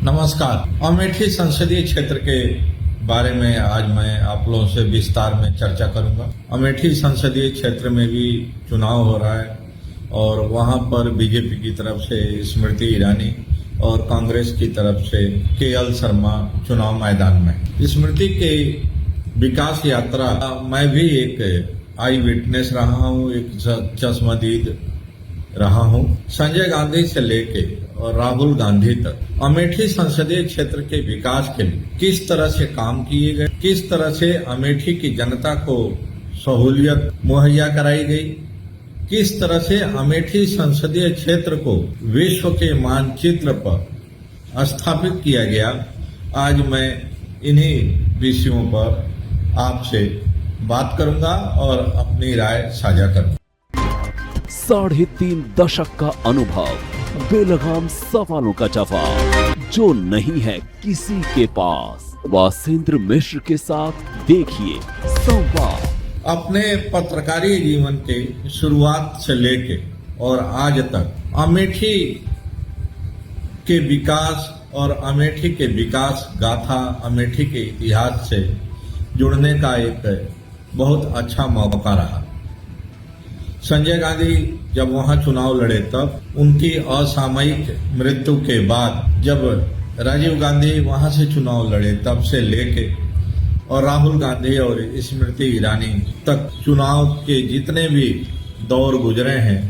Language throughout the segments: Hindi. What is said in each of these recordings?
नमस्कार। अमेठी संसदीय क्षेत्र के बारे में आज मैं आप लोगों से विस्तार में चर्चा करूंगा। अमेठी संसदीय क्षेत्र में भी चुनाव हो रहा है और वहां पर बीजेपी की तरफ से स्मृति ईरानी और कांग्रेस की तरफ से केएल शर्मा चुनाव मैदान में। स्मृति के विकास यात्रा मैं भी एक आई विटनेस रहा हूं, एक चश्मदीद रहा हूं। संजय गांधी से लेके और राहुल गांधी तक अमेठी संसदीय क्षेत्र के विकास के लिए किस तरह से काम किए गए, किस तरह से अमेठी की जनता को सहूलियत मुहैया कराई गई, किस तरह से अमेठी संसदीय क्षेत्र को विश्व के मानचित्र पर स्थापित किया गया, आज मैं इन्हीं विषयों पर आपसे बात करूंगा और अपनी राय साझा करूंगा। 3.5 दशक का अनुभव, बेलगाम सवालों का जवाब जो नहीं है किसी के पास। वासेंद्र मिश्र के साथ देखिए संवाद। अपने पत्रकारी जीवन के शुरुआत से लेके और आज तक अमेठी के विकास और अमेठी के विकास गाथा, अमेठी के इतिहास से जुड़ने का एक बहुत अच्छा मौका रहा। संजय गांधी जब वहां चुनाव लड़े तब उनकी असामयिक मृत्यु के बाद जब राजीव गांधी वहां से चुनाव लड़े तब से लेके और राहुल गांधी और स्मृति ईरानी तक चुनाव के जितने भी दौर गुजरे हैं,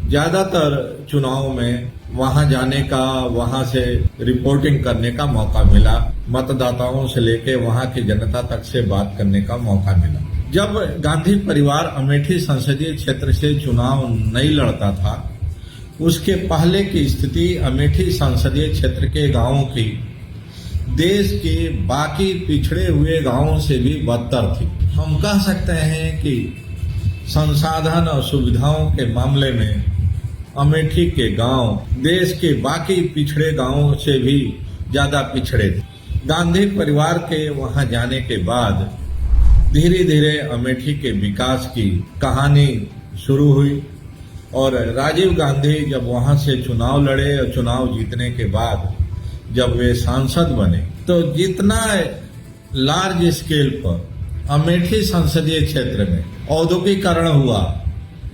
ज्यादातर चुनाव में वहां जाने का, वहां से रिपोर्टिंग करने का मौका मिला, मतदाताओं से लेके वहां की जनता तक से बात करने का मौका मिला। जब गांधी परिवार अमेठी संसदीय क्षेत्र से चुनाव नहीं लड़ता था, उसके पहले की स्थिति अमेठी संसदीय क्षेत्र के गांवों की देश के बाकी पिछड़े हुए गांवों से भी बदतर थी। हम कह सकते हैं कि संसाधन और सुविधाओं के मामले में अमेठी के गांव देश के बाकी पिछड़े गांवों से भी ज्यादा पिछड़े थे। गांधी परिवार के वहां जाने के बाद धीरे धीरे अमेठी के विकास की कहानी शुरू हुई और राजीव गांधी जब वहां से चुनाव लड़े और चुनाव जीतने के बाद जब वे सांसद बने तो जितना लार्ज स्केल पर अमेठी संसदीय क्षेत्र में औद्योगिकरण हुआ,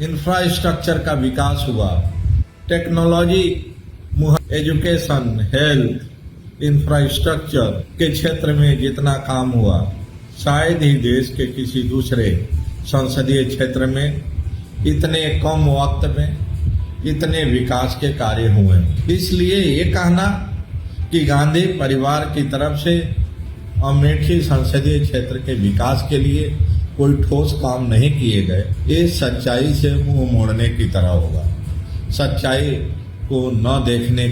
इंफ्रास्ट्रक्चर का विकास हुआ, टेक्नोलॉजी, एजुकेशन, हेल्थ, इंफ्रास्ट्रक्चर के क्षेत्र में जितना काम हुआ, शायद ही देश के किसी दूसरे संसदीय क्षेत्र में इतने कम वक्त में इतने विकास के कार्य हुए। इसलिए ये कहना कि गांधी परिवार की तरफ से अमेठी संसदीय क्षेत्र के विकास के लिए कोई ठोस काम नहीं किए गए, ये सच्चाई से मुंह मोड़ने की तरह होगा। सच्चाई को न देखने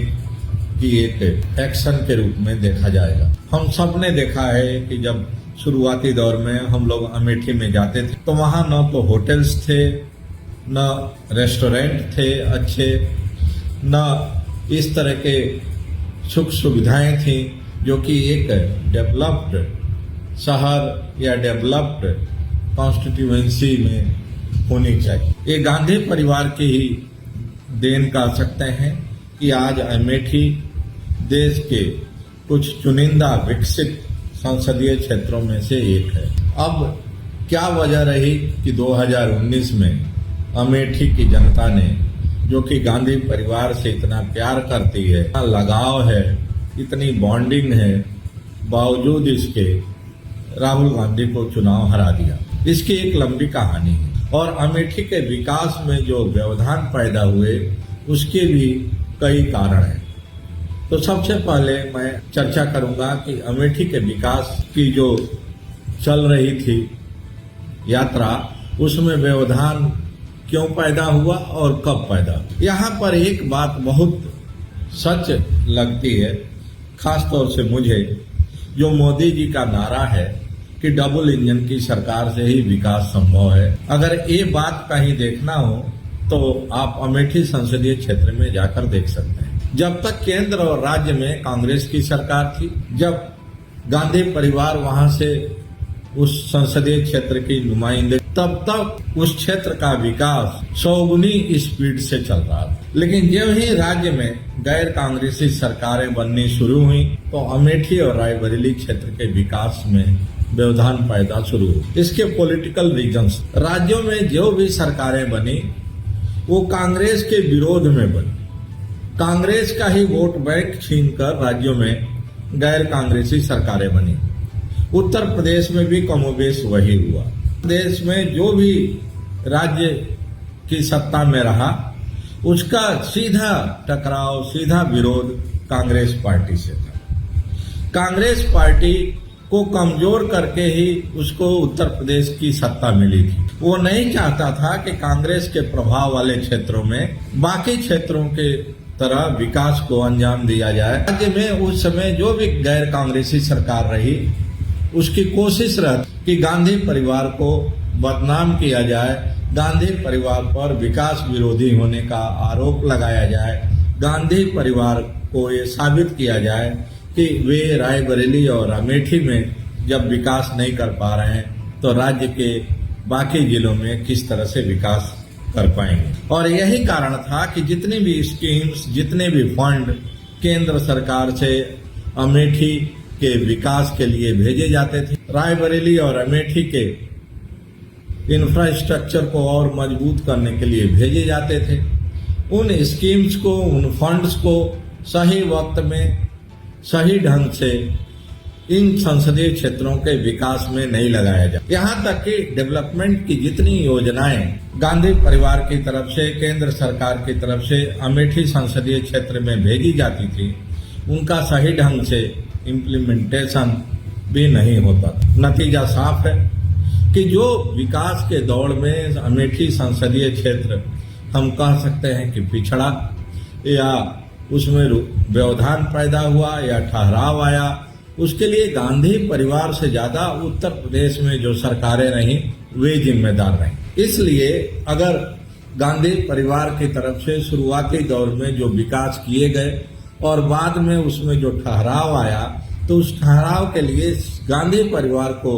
की एक एक्शन के रूप में देखा जाएगा। हम सब ने देखा है कि जब शुरुआती दौर में हम लोग अमेठी में जाते थे तो वहां न तो होटल्स थे, न रेस्टोरेंट थे अच्छे, न इस तरह के सुख सुविधाएं थी जो कि एक डेवलप्ड शहर या डेवलप्ड कॉन्स्टिट्यूएंसी में होनी चाहिए। ये गांधी परिवार की ही देन कह सकते हैं कि आज अमेठी देश के कुछ चुनिंदा विकसित संसदीय क्षेत्रों में से एक है। अब क्या वजह रही कि 2019 में अमेठी की जनता ने, जो कि गांधी परिवार से इतना प्यार करती है, इतना लगाव है, इतनी बॉन्डिंग है, बावजूद इसके राहुल गांधी को चुनाव हरा दिया। इसकी एक लंबी कहानी है और अमेठी के विकास में जो व्यवधान पैदा हुए उसके भी कई कारण हैं। तो सबसे पहले मैं चर्चा करूंगा कि अमेठी के विकास की जो चल रही थी यात्रा, उसमें व्यवधान क्यों पैदा हुआ और कब पैदा हुआ। यहाँ पर एक बात बहुत सच लगती है, खास तौर से मुझे, जो मोदी जी का नारा है कि डबल इंजन की सरकार से ही विकास संभव है। अगर ये बात कहीं देखना हो तो आप अमेठी संसदीय क्षेत्र में जाकर देख सकते हैं। जब तक केंद्र और राज्य में कांग्रेस की सरकार थी, जब गांधी परिवार वहां से उस संसदीय क्षेत्र की नुमाइंदगी तब तक उस क्षेत्र का विकास 100 गुनी स्पीड से चल रहा था। लेकिन जब ही राज्य में गैर कांग्रेसी सरकारें बननी शुरू हुई तो अमेठी और रायबरेली क्षेत्र के विकास में व्यवधान पैदा शुरू हुआ। इसके पॉलिटिकल रीजंस, राज्यों में जो भी सरकारें बनी वो कांग्रेस के विरोध में बनी। कांग्रेस का ही वोट बैंक छीनकर राज्यों में गैर कांग्रेसी सरकारें बनी। उत्तर प्रदेश में भी कमोबेश वही हुआ। देश में जो भी राज्य की सत्ता में रहा उसका सीधा टकराव, सीधा विरोध कांग्रेस पार्टी से था। कांग्रेस पार्टी को कमजोर करके ही उसको उत्तर प्रदेश की सत्ता मिली थी। वो नहीं चाहता था कि कांग्रेस के प्रभाव वाले क्षेत्रों में बाकी क्षेत्रों के तरह विकास को अंजाम दिया जाए। राज्य में उस समय जो भी गैर कांग्रेसी सरकार रही उसकी कोशिश रहती कि गांधी परिवार को बदनाम किया जाए, गांधी परिवार पर विकास विरोधी होने का आरोप लगाया जाए, गांधी परिवार को ये साबित किया जाए कि वे रायबरेली और अमेठी में जब विकास नहीं कर पा रहे हैं तो राज्य के बाकी जिलों में किस तरह से विकास कर पाएंगे। और यही कारण था कि जितनी भी स्कीम्स, जितने भी फंड केंद्र सरकार से अमेठी के विकास के लिए भेजे जाते थे, रायबरेली और अमेठी के इंफ्रास्ट्रक्चर को और मजबूत करने के लिए भेजे जाते थे, उन स्कीम्स को, उन फंड्स को सही वक्त में सही ढंग से इन संसदीय क्षेत्रों के विकास में नहीं लगाया जाता। यहाँ तक कि डेवलपमेंट की जितनी योजनाएं गांधी परिवार की तरफ से, केंद्र सरकार की तरफ से अमेठी संसदीय क्षेत्र में भेजी जाती थी, उनका सही ढंग से इम्प्लीमेंटेशन भी नहीं होता। नतीजा साफ है कि जो विकास के दौड़ में अमेठी संसदीय क्षेत्र हम कह सकते हैं कि पिछड़ा या उसमें व्यवधान पैदा हुआ या ठहराव आया, उसके लिए गांधी परिवार से ज्यादा उत्तर प्रदेश में जो सरकारें रहीं वे जिम्मेदार रहीं। इसलिए अगर गांधी परिवार की तरफ से शुरुआती दौर में जो विकास किए गए और बाद में उसमें जो ठहराव आया तो उस ठहराव के लिए गांधी परिवार को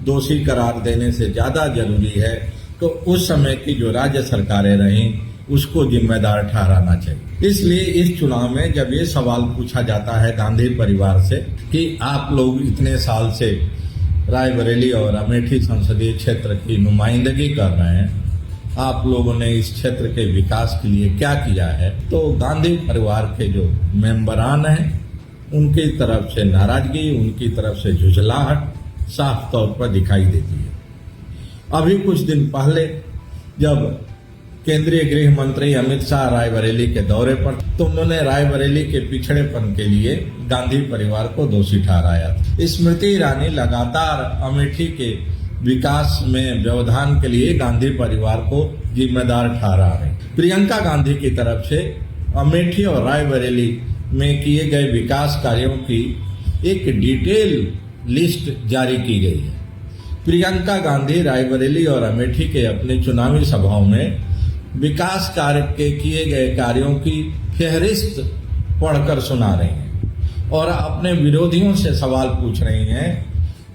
दोषी करार देने से ज्यादा जरूरी है तो उस समय की जो राज्य सरकारें रहीं उसको जिम्मेदार ठहराना चाहिए। इसलिए इस चुनाव में जब ये सवाल पूछा जाता है गांधी परिवार से कि आप लोग इतने साल से रायबरेली और अमेठी संसदीय क्षेत्र की नुमाइंदगी कर रहे हैं, आप लोगों ने इस क्षेत्र के विकास के लिए क्या किया है, तो गांधी परिवार के जो मेंबरान हैं उनकी तरफ से नाराजगी, उनकी तरफ से झुंझलाहट साफ तौर पर दिखाई देती है। अभी कुछ दिन पहले जब केंद्रीय गृह मंत्री अमित शाह रायबरेली के दौरे पर तो उन्होंने रायबरेली के पिछड़ेपन के लिए गांधी परिवार को दोषी ठहराया था। स्मृति ईरानी लगातार अमेठी के विकास में व्यवधान के लिए गांधी परिवार को जिम्मेदार ठहरा रही। प्रियंका गांधी की तरफ से अमेठी और रायबरेली में किए गए विकास कार्यों की एक डिटेल लिस्ट जारी की गई है। प्रियंका गांधी रायबरेली और अमेठी के अपने चुनावी सभाओं में विकास कार्य के किए गए कार्यों की फहरिस्त पढ़कर सुना रही हैं और अपने विरोधियों से सवाल पूछ रही हैं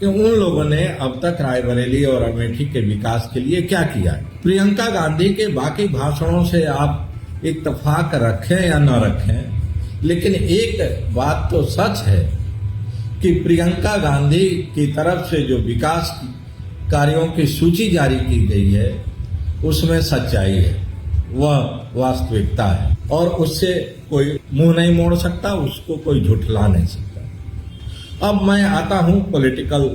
कि उन लोगों ने अब तक रायबरेली और अमेठी के विकास के लिए क्या किया है। प्रियंका गांधी के बाकी भाषणों से आप इत्तेफाक रखें या न रखें, लेकिन एक बात तो सच है कि प्रियंका गांधी की तरफ से जो विकास कार्यों की सूची जारी की गई है उसमें सच्चाई है, वह वास्तविकता है और उससे कोई मुंह नहीं मोड़ सकता, उसको कोई झुठला नहीं सकता। अब मैं आता हूं पॉलिटिकल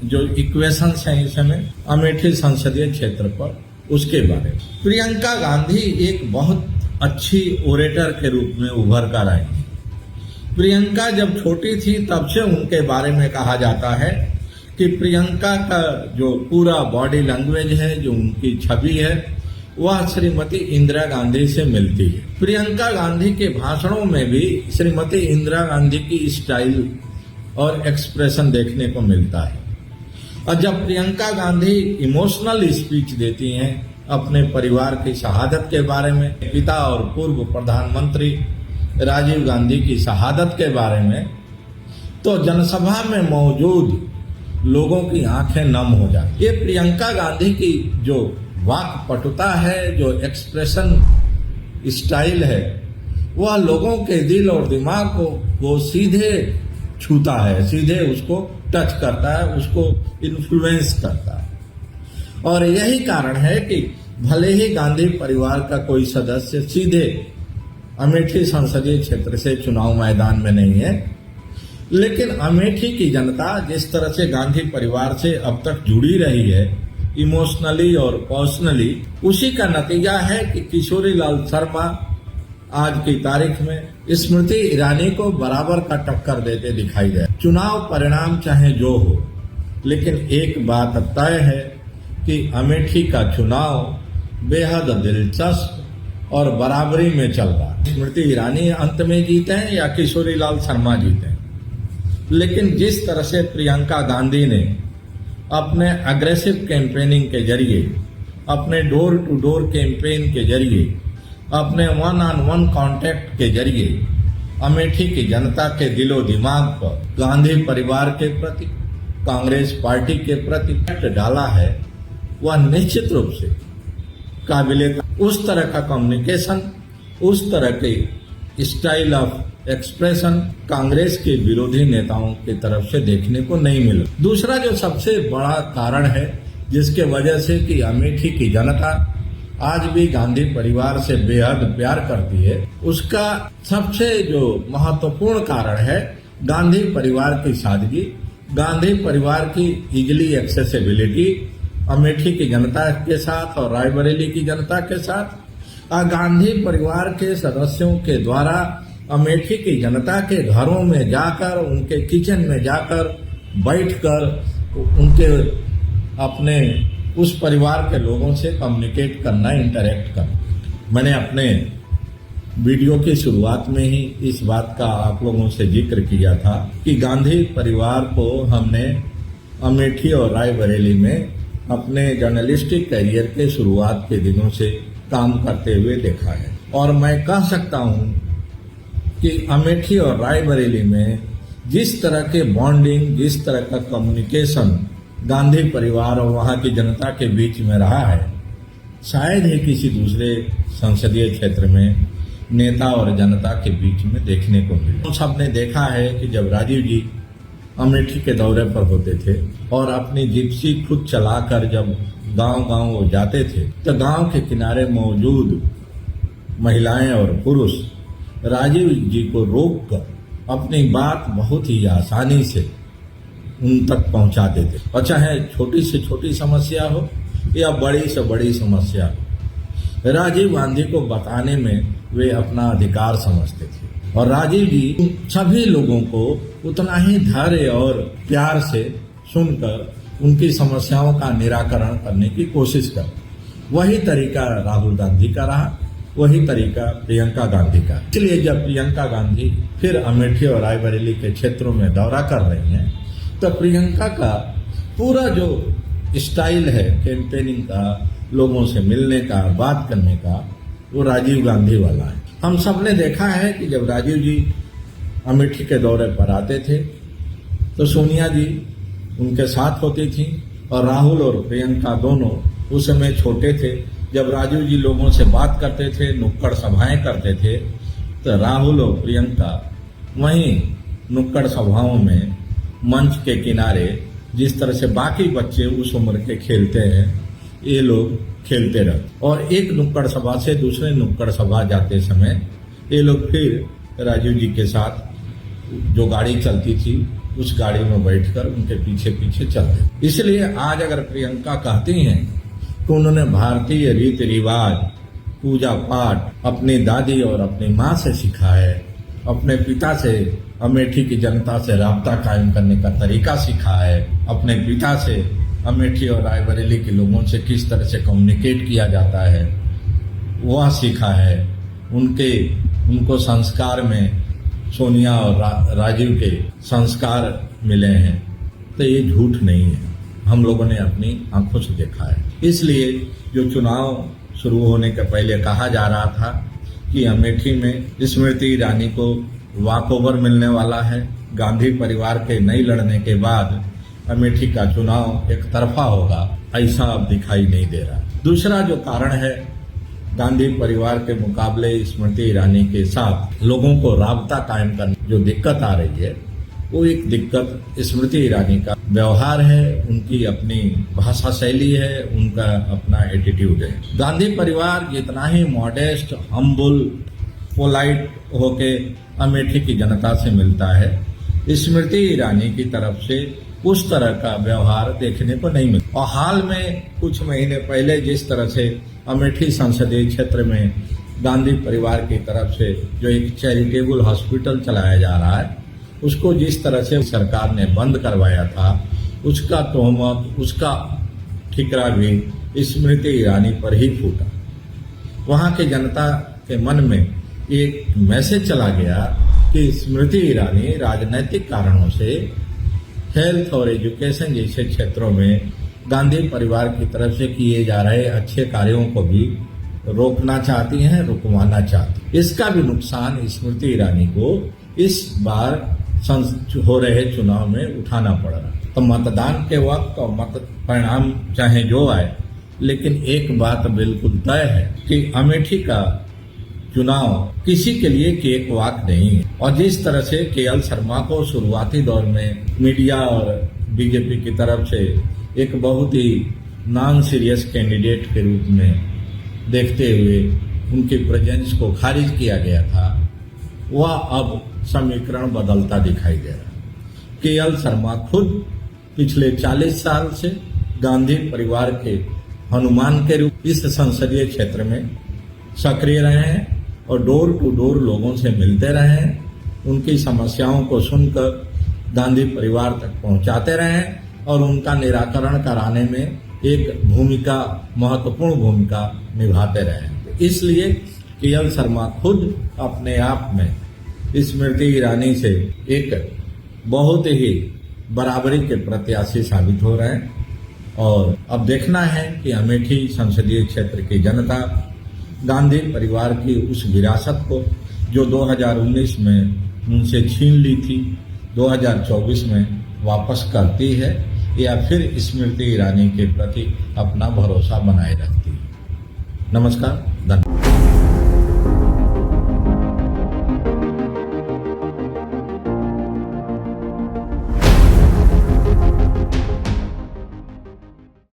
जो इक्वेशंस हैं इस समय अमेठी संसदीय क्षेत्र पर, उसके बारे में। प्रियंका गांधी एक बहुत अच्छी ओरेटर के रूप में उभर कर आई है। प्रियंका जब छोटी थी तब से उनके बारे में कहा जाता है कि प्रियंका का जो पूरा बॉडी लैंग्वेज है, जो उनकी छवि है, वह श्रीमती इंदिरा गांधी से मिलती है। प्रियंका गांधी के भाषणों में भी श्रीमती इंदिरा गांधी की स्टाइल और एक्सप्रेशन देखने को मिलता है। और जब प्रियंका गांधी इमोशनल स्पीच देती हैं अपने परिवार की शहादत के बारे में, पिता और पूर्व प्रधानमंत्री राजीव गांधी की शहादत के बारे में, तो जनसभा में मौजूद लोगों की आंखें नम हो जाती। ये प्रियंका गांधी की जो वाक पटुता है, जो एक्सप्रेशन स्टाइल है, वह लोगों के दिल और दिमाग को सीधे छूता है, सीधे उसको टच करता है, उसको इन्फ्लुएंस करता है। और यही कारण है कि भले ही गांधी परिवार का कोई सदस्य सीधे अमेठी संसदीय क्षेत्र से चुनाव मैदान में नहीं है, लेकिन अमेठी की जनता जिस तरह से गांधी परिवार से अब तक जुड़ी रही है इमोशनली और पर्सनली, उसी का नतीजा है कि किशोरी लाल शर्मा आज की तारीख में स्मृति ईरानी को बराबर का टक्कर देते दिखाई दे। चुनाव परिणाम चाहे जो हो, लेकिन एक बात तय है कि अमेठी का चुनाव बेहद दिलचस्प और बराबरी में चल रहा है। स्मृति ईरानी अंत में जीते हैं या किशोरी लाल शर्मा जीते हैं, लेकिन जिस तरह से प्रियंका गांधी ने अपने अग्रेसिव कैंपेनिंग के जरिए, अपने डोर टू डोर कैंपेन के जरिए, अपने वन ऑन वन कांटेक्ट के जरिए अमेठी की जनता के दिलो दिमाग पर गांधी परिवार के प्रति, कांग्रेस पार्टी के प्रति डाला है, वह निश्चित रूप से काबिले उस तरह का कम्युनिकेशन, उस तरह के स्टाइल ऑफ एक्सप्रेशन कांग्रेस के विरोधी नेताओं की तरफ से देखने को नहीं मिला। दूसरा जो सबसे बड़ा कारण है जिसके वजह से कि अमेठी की जनता आज भी गांधी परिवार से बेहद प्यार करती है, उसका सबसे जो महत्वपूर्ण कारण है गांधी परिवार की सादगी, गांधी परिवार की इजिली एक्सेसिबिलिटी अमेठी की जनता के साथ और रायबरेली की जनता के साथ, गांधी परिवार के सदस्यों के द्वारा अमेठी की जनता के घरों में जाकर, उनके किचन में जाकर बैठकर उनके अपने उस परिवार के लोगों से कम्युनिकेट करना, इंटरेक्ट करना। मैंने अपने वीडियो की शुरुआत में ही इस बात का आप लोगों से जिक्र किया था कि गांधी परिवार को हमने अमेठी और रायबरेली में अपने जर्नलिस्टिक करियर के शुरुआत के दिनों से काम करते हुए देखा है, और मैं कह सकता हूं कि अमेठी और रायबरेली में जिस तरह के बॉन्डिंग, जिस तरह का कम्युनिकेशन गांधी परिवार और वहां की जनता के बीच में रहा है, शायद ही किसी दूसरे संसदीय क्षेत्र में नेता और जनता के बीच में देखने को मिले। हम सब ने देखा है कि जब राजीव जी अमेठी के दौरे पर होते थे और अपनी जिप्सी खुद चलाकर जब गांव-गांव वो जाते थे, तो गांव के किनारे मौजूद महिलाएं और पुरुष राजीव जी को रोककर अपनी बात बहुत ही आसानी से उन तक पहुंचाते थे, और चाहे छोटी से छोटी समस्या हो या बड़ी से बड़ी समस्या हो, राजीव गांधी को बताने में वे अपना अधिकार समझते थे। और राजीव जी सभी लोगों को उतना ही धैर्य और प्यार से सुनकर उनकी समस्याओं का निराकरण करने की कोशिश कर। वही तरीका राहुल गांधी का रहा, वही तरीका प्रियंका गांधी का। इसलिए जब प्रियंका गांधी फिर अमेठी और रायबरेली के क्षेत्रों में दौरा कर रही हैं, तो प्रियंका का पूरा जो स्टाइल है कैंपेनिंग का, लोगों से मिलने का, बात करने का, वो राजीव गांधी वाला है। हम सब ने देखा है कि जब राजीव जी अमेठी के दौरे पर आते थे तो सोनिया जी उनके साथ होती थी, और राहुल और प्रियंका दोनों उस समय छोटे थे। जब राजीव जी लोगों से बात करते थे, नुक्कड़ सभाएं करते थे, तो राहुल और प्रियंका वहीं नुक्कड़ सभाओं में मंच के किनारे जिस तरह से बाकी बच्चे उस उम्र के खेलते हैं, ये लोग खेलते रहते। और एक नुक्कड़ सभा से दूसरे नुक्कड़ सभा जाते समय ये लोग फिर राजीव जी के साथ जो गाड़ी चलती थी उस गाड़ी में बैठकर उनके पीछे पीछे चलते। इसलिए आज अगर प्रियंका कहती हैं कि उन्होंने भारतीय रीति रिवाज, पूजा पाठ अपनी दादी और अपनी माँ से सीखा है, अपने पिता से अमेठी की जनता से राब्ता कायम करने का तरीका सीखा है, अपने पिता से अमेठी और रायबरेली के लोगों से किस तरह से कम्युनिकेट किया जाता है वह सीखा है, उनको संस्कार में सोनिया और राजीव के संस्कार मिले हैं, तो ये झूठ नहीं है, हम लोगों ने अपनी आंखों से देखा है। इसलिए जो चुनाव शुरू होने के पहले कहा जा रहा था कि अमेठी में स्मृति ईरानी को वॉकओवर मिलने वाला है, गांधी परिवार के नहीं लड़ने के बाद अमेठी का चुनाव एक तरफा होगा, ऐसा अब दिखाई नहीं दे रहा। दूसरा जो कारण है, गांधी परिवार के मुकाबले स्मृति ईरानी के साथ लोगों को राबता कायम करने जो दिक्कत आ रही है, वो एक दिक्कत स्मृति ईरानी का व्यवहार है, उनकी अपनी भाषा शैली है, उनका अपना एटीट्यूड है। गांधी परिवार जितना ही मॉडेस्ट, हम्बल, पोलाइट होके अमेठी की जनता से मिलता है, स्मृति ईरानी की तरफ से उस तरह का व्यवहार देखने को नहीं मिलता। और हाल में कुछ महीने पहले जिस तरह से अमेठी संसदीय क्षेत्र में गांधी परिवार की तरफ से जो एक चैरिटेबल हॉस्पिटल चलाया जा रहा है, उसको जिस तरह से सरकार ने बंद करवाया था, उसका तोहमत, उसका ठिकरा भी स्मृति ईरानी पर ही फूटा। वहां के जनता के मन में एक मैसेज चला गया कि स्मृति ईरानी राजनीतिक कारणों से हेल्थ और एजुकेशन जैसे क्षेत्रों में गांधी परिवार की तरफ से किए जा रहे अच्छे कार्यों को भी रोकना चाहती हैं, रुकवाना चाहती। इसका भी नुकसान स्मृति ईरानी को इस बार हो रहे चुनाव में उठाना पड़ रहा। तो मतदान के वक्त और मत परिणाम चाहे जो आए, लेकिन एक बात बिल्कुल तय है कि अमेठी का चुनाव किसी के लिए केक वाक नहीं है। और जिस तरह से केएल शर्मा को शुरुआती दौर में मीडिया और बीजेपी की तरफ से एक बहुत ही नॉन सीरियस कैंडिडेट के रूप में देखते हुए उनकी प्रेजेंस को खारिज किया गया था, वह अब समीकरण बदलता दिखाई दे रहा। केएल शर्मा खुद पिछले 40 साल से गांधी परिवार के हनुमान के रूप इस संसदीय क्षेत्र में सक्रिय रहे हैं और डोर टू डोर लोगों से मिलते रहे हैं, उनकी समस्याओं को सुनकर गांधी परिवार तक पहुंचाते रहे हैं और उनका निराकरण कराने में एक महत्वपूर्ण भूमिका निभाते रहे। इसलिए केएल शर्मा खुद अपने आप में स्मृति ईरानी से एक बहुत ही बराबरी के प्रत्याशी साबित हो रहे हैं। और अब देखना है कि अमेठी संसदीय क्षेत्र की जनता गांधी परिवार की उस विरासत को जो 2019 में उनसे छीन ली थी, 2024 में वापस करती है या फिर स्मृति ईरानी के प्रति अपना भरोसा बनाए रखती है। नमस्कार, धन्यवाद।